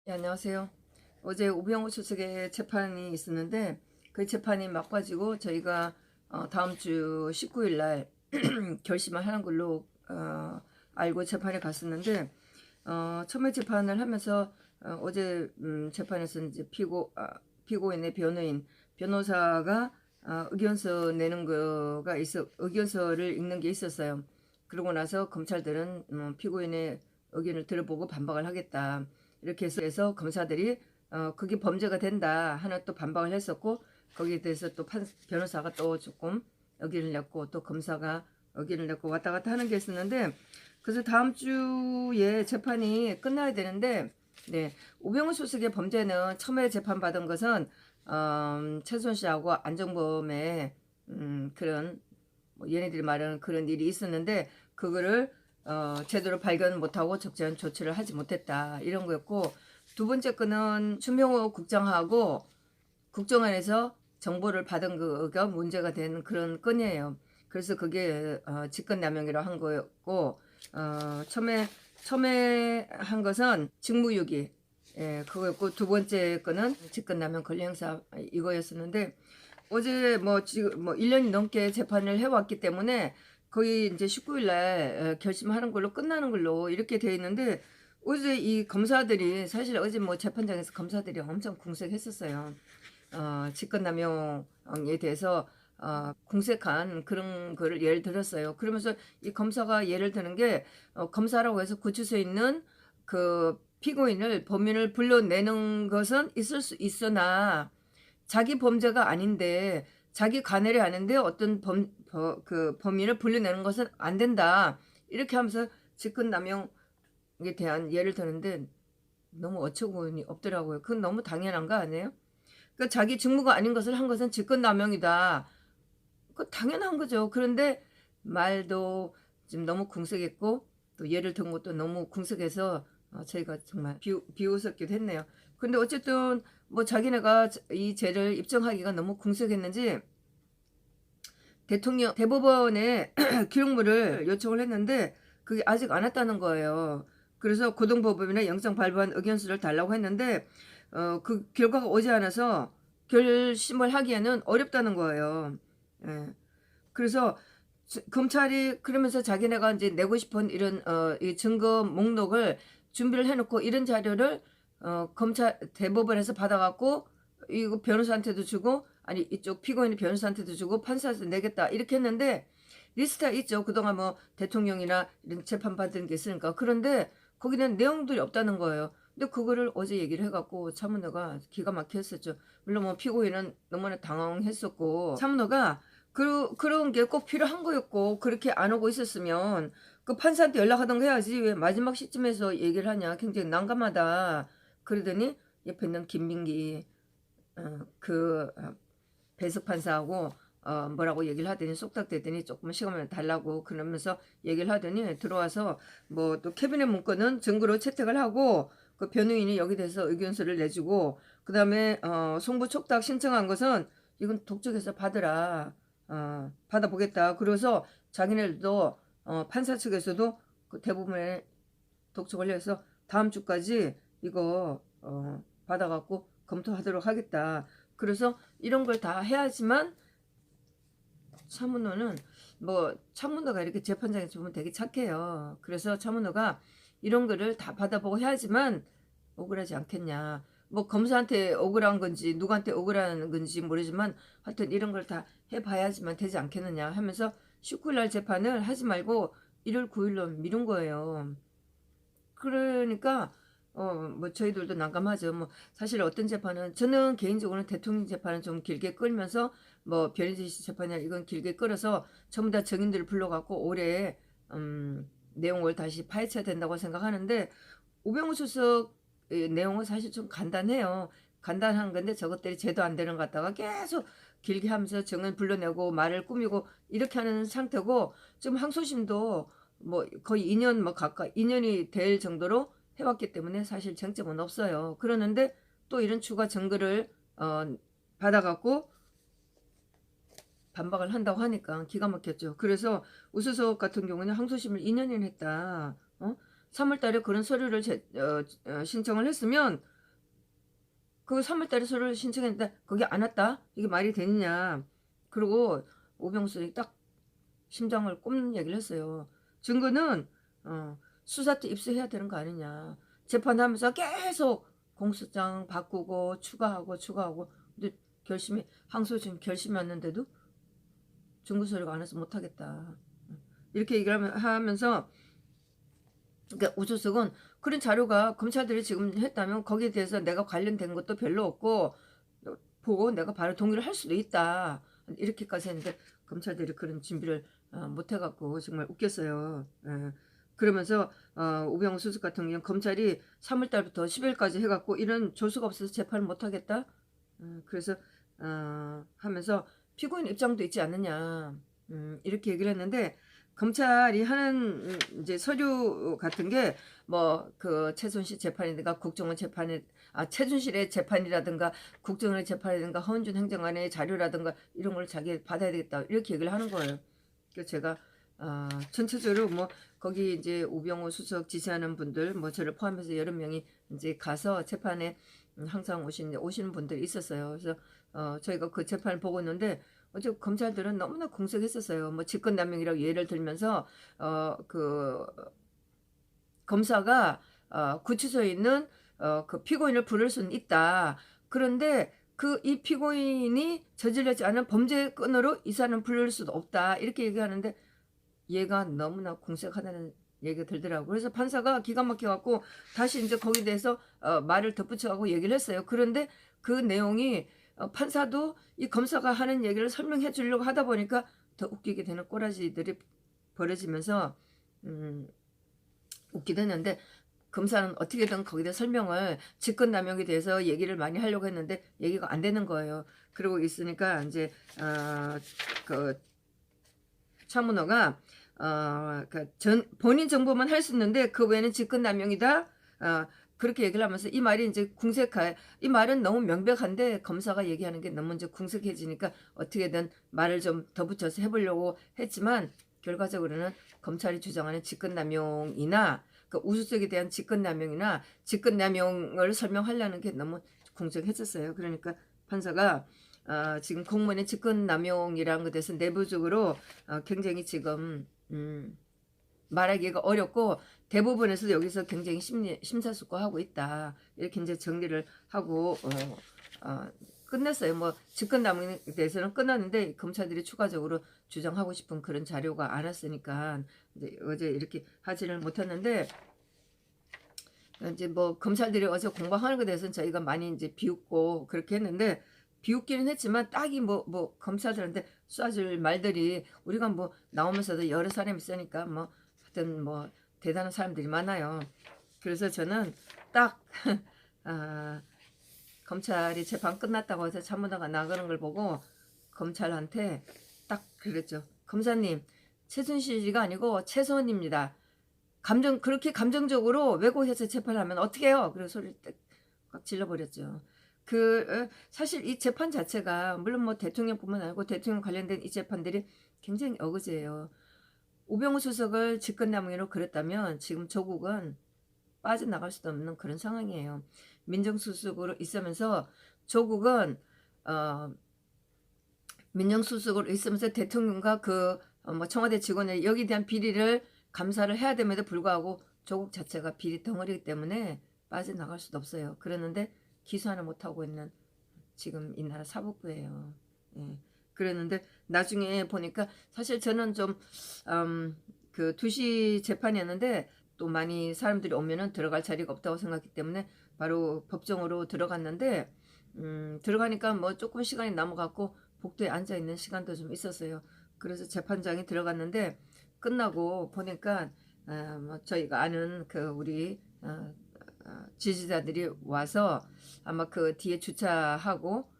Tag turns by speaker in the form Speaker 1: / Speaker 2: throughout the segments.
Speaker 1: 네, 안녕하세요. 어제 우병우 수석의 재판이 있었는데 그 재판이 막빠지고 저희가 다음 주 19일 날 결심을 하는 걸로 알고 재판에 갔었는데 처음에 재판을 하면서 어제 재판에서 이제 피고인의 변호사가 의견서 내는 거가 의견서를 읽는 게 있었어요. 그러고 나서 검찰들은 피고인의 의견을 들어보고 반박을 하겠다. 이렇게 해서 검사들이 그게 범죄가 된다 하나 또 반박을 했었고, 거기에 대해서 또 변호사가 또 조금 의견을 냈고 또 검사가 의견을 냈고 왔다 갔다 하는 게 있었는데, 그래서 다음 주에 재판이 끝나야 되는데, 네, 우병우 수석의 범죄는 처음에 재판받은 것은 최순실하고 안정범의 그런 얘네들이 말하는 그런 일이 있었는데, 그거를 제대로 발견 못하고 적절한 조치를 하지 못했다, 이런 거였고, 두 번째 건은 추명호 국장하고 국정원에서 정보를 받은 거가 문제가 된 그런 건이에요. 그래서 그게 직권남용이라고 한 거였고, 처음에 한 것은 직무유기, 예, 그거였고, 두 번째 거는 직권남용 권리행사, 이거였었는데, 어제 지금 1년이 넘게 재판을 해왔기 때문에 거의 이제 19일 날 결심하는 걸로 끝나는 걸로 이렇게 돼 있는데, 어제 이 검사들이 사실 어제 재판장에서 검사들이 엄청 궁색했었어요. 직권남용에 대해서 궁색한 그런 거를 예를 들었어요. 그러면서 이 검사가 예를 드는 게, 검사라고 해서 구치소에 있는 그 피고인을, 범인을 불러내는 것은 있을 수 있으나 자기 범죄가 아닌데, 자기 관할이 아닌데 어떤 그 범인을 불러내는 것은 안 된다, 이렇게 하면서 직권남용에 대한 예를 드는데 너무 어처구니 없더라고요. 그건 너무 당연한 거 아니에요? 그러니까 자기 직무가 아닌 것을 한 것은 직권남용이다. 그 당연한 거죠. 그런데 말도 지금 너무 궁색했고, 또 예를 든 것도 너무 궁색해서 저희가 정말 비웃었기도 했네요. 근데 어쨌든 자기네가 이 죄를 입증하기가 너무 궁색했는지 대법원에 기록물을 요청을 했는데 그게 아직 안 왔다는 거예요. 그래서 고등법원이나 영장 발부한 의견서를 달라고 했는데 그 결과가 오지 않아서 결심을 하기에는 어렵다는 거예요. 예. 그래서 검찰이 그러면서 자기네가 이제 내고 싶은 이런 이 증거 목록을 준비를 해놓고, 이런 자료를 검찰 대법원에서 받아갖고 이거 변호사한테도 주고, 아니 이쪽 피고인의 변호사한테도 주고 판사한테 내겠다, 이렇게 했는데, 리스트가 있죠. 그동안 대통령이나 이런 재판 받은 게 있으니까. 그런데 거기는 내용들이 없다는 거예요. 근데 그거를 어제 얘기를 해갖고 차문호가 기가 막혀 했었죠. 물론 피고인은 너무나 당황했었고, 차문호가 그런 게 꼭 필요한 거였고, 그렇게 안 오고 있었으면 그 판사한테 연락하던가 해야지, 왜 마지막 시점에서 얘기를 하냐, 굉장히 난감하다. 그러더니 옆에 있는 김민기 배석 판사하고 뭐라고 얘기를 하더니 쏙닥대더니 조금 시간을 달라고 그러면서 얘기를 하더니 들어와서 또 캐비넷 문건은 증거로 채택을 하고, 그 변호인이 여기 대해서 의견서를 내주고, 그 다음에 송부 촉탁 신청한 것은 이건 독촉에서 받으라, 받아보겠다. 그래서 자기네들도 판사 측에서도 그 대부분의 독촉을 해서 다음 주까지 이거 받아갖고 검토하도록 하겠다. 그래서 이런 걸 다 해야지만, 차문호는 차문호가 이렇게 재판장에서 보면 되게 착해요. 그래서 차문호가 이런 거를 다 받아보고 해야지만 억울하지 않겠냐. 검사한테 억울한 건지 누구한테 억울한 건지 모르지만 하여튼 이런 걸 다 해봐야지만 되지 않겠느냐 하면서 19일 날 재판을 하지 말고 1월 9일로 미룬 거예요. 그러니까 저희들도 난감하죠. 사실 어떤 재판은, 저는 개인적으로는 대통령 재판은 좀 길게 끌면서, 변희재 씨 재판이나 이건 길게 끌어서 전부 다 증인들을 불러갖고 올해 내용을 다시 파헤쳐야 된다고 생각하는데, 우병우 수석 내용은 사실 좀 간단해요. 간단한 건데 저것들이 제도 안 되는 것 같다가 계속 길게 하면서 증인 불러내고 말을 꾸미고 이렇게 하는 상태고, 지금 항소심도 거의 2년 가까이 2년이 될 정도로 해왔기 때문에 사실 쟁점은 없어요. 그러는데 또 이런 추가 증거를 받아갖고 반박을 한다고 하니까 기가 막혔죠. 그래서 우수석 같은 경우는 항소심을 2년이나 했다. 3월 달에 그런 서류를 신청을 했으면 그 3월 달에 서류를 신청했는데 거기 안 왔다? 이게 말이 되느냐. 그리고 오병수이 딱 심장을 꼽는 얘기를 했어요. 증거는 수사 때 입수해야 되는 거 아니냐. 재판하면서 계속 공소장 바꾸고 추가하고 근데 결심이 항소 지금 결심이 왔는데도 증거 서류가 안 와서 못하겠다. 이렇게 얘기를 하면서 그러니까 우수석은 그런 자료가 검찰들이 지금 했다면 거기에 대해서 내가 관련된 것도 별로 없고 보고 내가 바로 동의를 할 수도 있다. 이렇게까지 했는데 검찰들이 그런 준비를 못 해갖고 정말 웃겼어요. 예. 그러면서 우병우 수석 같은 경우는 검찰이 3월 달부터 10일까지 해갖고 이런 조수가 없어서 재판을 못 하겠다. 그래서 하면서 피고인 입장도 있지 않느냐. 이렇게 얘기를 했는데 검찰이 하는 이제 서류 같은 게 뭐 그 최순실 재판이든가 국정원 재판에 최순실의 재판이라든가 국정원의 재판이라든가 허은준 행정관의 자료라든가 이런 걸 자기 받아야 되겠다 이렇게 얘기를 하는 거예요. 그래서 제가 전체적으로 뭐 거기 이제 우병우 수석 지시하는 분들 뭐 저를 포함해서 여러 명이 이제 가서 재판에 항상 오시는 분들이 있었어요. 그래서 저희가 그 재판을 보고 있는데 어제 검찰들은 너무나 공색했었어요. 뭐 직권남용이라고 예를 들면서 그 검사가 구치소에 있는 그 피고인을 부를 수는 있다. 그런데 그 이 피고인이 저질렀지 않은 범죄 건으로 이 사람을 부를 수도 없다. 이렇게 얘기하는데 얘가 너무나 공색하다는 얘기가 들더라고요. 그래서 판사가 기가 막혀갖고 다시 이제 거기에 대해서 말을 덧붙여갖고 얘기를 했어요. 그런데 그 내용이 판사도 이 검사가 하는 얘기를 설명해 주려고 하다 보니까 더 웃기게 되는 꼬라지들이 벌어지면서 웃기도 했는데 검사는 어떻게든 거기다 설명을 직권남용에 대해서 얘기를 많이 하려고 했는데 얘기가 안 되는 거예요. 그러고 있으니까 이제 그 차문호가 본인 정보만 할 수 있는데 그 외에는 직권남용이다. 그렇게 얘기를 하면서 이 말이 이제 이 말은 너무 명백한데 검사가 얘기하는 게 너무 이제 궁색해지니까 어떻게든 말을 좀 더 붙여서 해보려고 했지만 결과적으로는 검찰이 주장하는 직권남용이나 그 우수석에 대한 직권남용이나 직권남용을 설명하려는 게 너무 궁색했었어요. 그러니까 판사가 지금 공무원의 직권남용이라는 것에 대해서 내부적으로 굉장히 지금 말하기가 어렵고 대부분에서 여기서 굉장히 심사숙고하고 있다. 이렇게 이제 정리를 하고 끝냈어요. 뭐 직권남용에 대해서는 끝났는데 검찰들이 추가적으로 주장하고 싶은 그런 자료가 안 왔으니까 이제 어제 이렇게 하지를 못했는데 이제 뭐 검찰들이 어제 공방하는 것에 대해서는 저희가 많이 이제 비웃고 그렇게 했는데 비웃기는 했지만 딱히 뭐 검사들한테 쏴줄 말들이 우리가 뭐 나오면서도 여러 사람이 있으니까 뭐 하여튼 뭐 대단한 사람들이 많아요. 그래서 저는 딱 검찰이 재판 끝났다고 해서 참모다가 나가는 걸 보고 검찰한테 딱 그랬죠. 검사님, 최순실이가 아니고 최소원입니다. 그렇게 감정적으로 왜곡해서 재판하면 어떻게 해요? 그래서 소리를 딱 질러버렸죠. 사실 이 재판 자체가 물론 뭐 대통령뿐만 아니고 대통령 관련된 이 재판들이 굉장히 어거지예요. 우병우 수석을 직권남용으로 그랬다면 지금 조국은 빠져나갈 수도 없는 그런 상황이에요. 민정수석으로 있으면서 조국은 민정수석으로 있으면서 대통령과 뭐 청와대 직원의 여기에 대한 비리를 감사를 해야 됨에도 불구하고 조국 자체가 비리 덩어리이기 때문에 빠져나갈 수도 없어요. 그러는데 기소 하나 못하고 있는 지금 이 나라 사법부예요. 예. 그랬는데 나중에 보니까 사실 저는 좀 그 2시 재판이었는데 또 많이 사람들이 오면은 들어갈 자리가 없다고 생각했기 때문에 바로 법정으로 들어갔는데 들어가니까 뭐 조금 시간이 남아갖고 복도에 앉아있는 시간도 좀 있었어요. 그래서 재판장에 들어갔는데 끝나고 보니까 뭐 저희가 아는 그 우리 지지자들이 와서 아마 그 뒤에 주차하고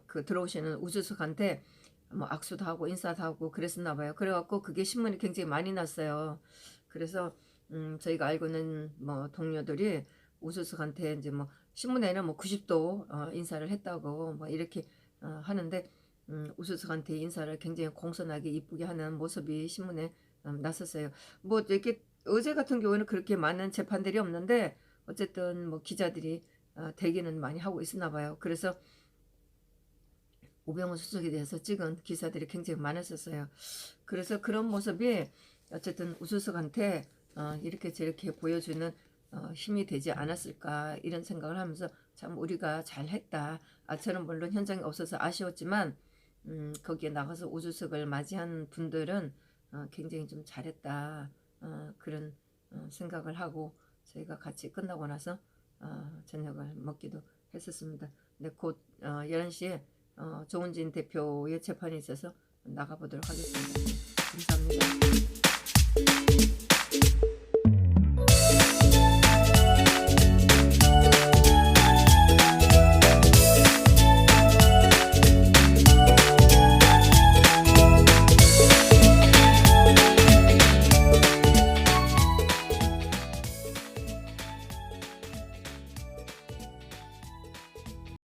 Speaker 1: 그 들어오시는 우주석한테 뭐 악수도 하고 인사도 하고 그랬었나 봐요. 그래갖고 그게 신문이 굉장히 많이 났어요. 그래서 저희가 알고 있는 뭐 동료들이 우주석한테 이제 뭐 신문에는 뭐 90도 인사를 했다고 뭐 이렇게 하는데 우수석한테 인사를 굉장히 공손하게 이쁘게 하는 모습이 신문에 났었어요. 뭐 이렇게 어제 같은 경우에는 그렇게 많은 재판들이 없는데 어쨌든 뭐 기자들이 대기는 많이 하고 있었나 봐요. 그래서 우병우 수석에 대해서 찍은 기사들이 굉장히 많았었어요. 그래서 그런 모습이 어쨌든 우수석한테 이렇게 저렇게 보여주는 힘이 되지 않았을까 이런 생각을 하면서 참 우리가 잘했다. 저는 물론 현장에 없어서 아쉬웠지만 거기에 나가서 우주석을 맞이한 분들은 굉장히 좀 잘했다. 그런 생각을 하고 저희가 같이 끝나고 나서 저녁을 먹기도 했었습니다. 근데 곧 11시에 조은진 대표의 재판이 있어서 나가보도록 하겠습니다. 감사합니다.